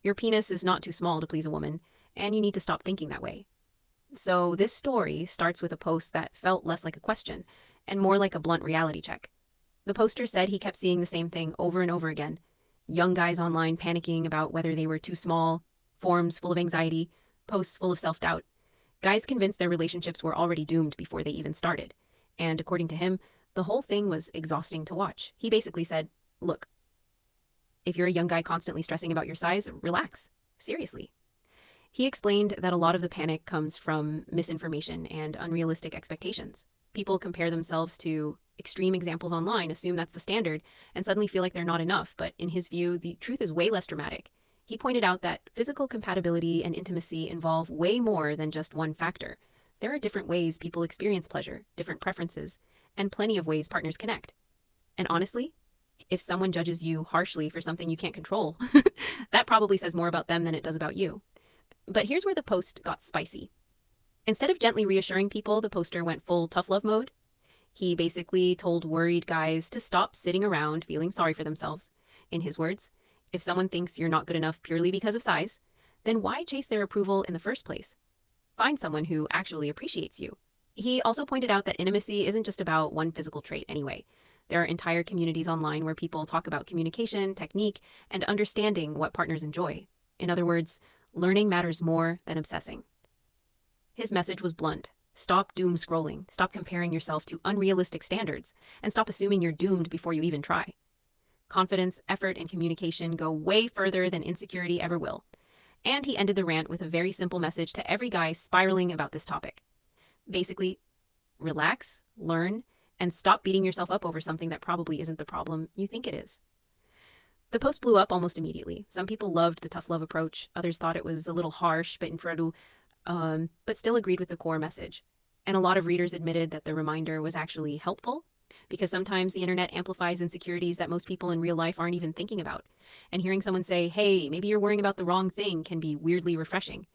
Your penis is not too small to please a woman, and you need to stop thinking that way. So, this story starts with a post that felt less like a question and more like a blunt reality check. The poster said he kept seeing the same thing over and over again: young guys online panicking about whether they were too small, forums full of anxiety, posts full of self doubt, guys convinced their relationships were already doomed before they even started. And according to him, the whole thing was exhausting to watch. He basically said, look, if you're a young guy constantly stressing about your size, relax. Seriously. He explained that a lot of the panic comes from misinformation and unrealistic expectations. People compare themselves to extreme examples online, assume that's the standard, and suddenly feel like they're not enough. But in his view, the truth is way less dramatic. He pointed out that physical compatibility and intimacy involve way more than just one factor. There are different ways people experience pleasure, different preferences, and plenty of ways partners connect. And honestly, if someone judges you harshly for something you can't control, that probably says more about them than it does about you. But here's where the post got spicy. Instead of gently reassuring people, the poster went full tough love mode. He basically told worried guys to stop sitting around feeling sorry for themselves. In his words, if someone thinks you're not good enough purely because of size, then why chase their approval in the first place? Find someone who actually appreciates you. He also pointed out that intimacy isn't just about one physical trait anyway. There are entire communities online where people talk about communication, technique, and understanding what partners enjoy. In other words, learning matters more than obsessing. His message was blunt. Stop doom scrolling, stop comparing yourself to unrealistic standards, and stop assuming you're doomed before you even try. Confidence, effort, and communication go way further than insecurity ever will. And he ended the rant with a very simple message to every guy spiraling about this topic. Basically, relax, learn, and stop beating yourself up over something that probably isn't the problem you think it is. The post blew up almost immediately. Some people loved the tough love approach, others thought it was a little harsh, but still agreed with the core message. And a lot of readers admitted that the reminder was actually helpful, because sometimes the internet amplifies insecurities that most people in real life aren't even thinking about. And hearing someone say, hey, maybe you're worrying about the wrong thing, can be weirdly refreshing.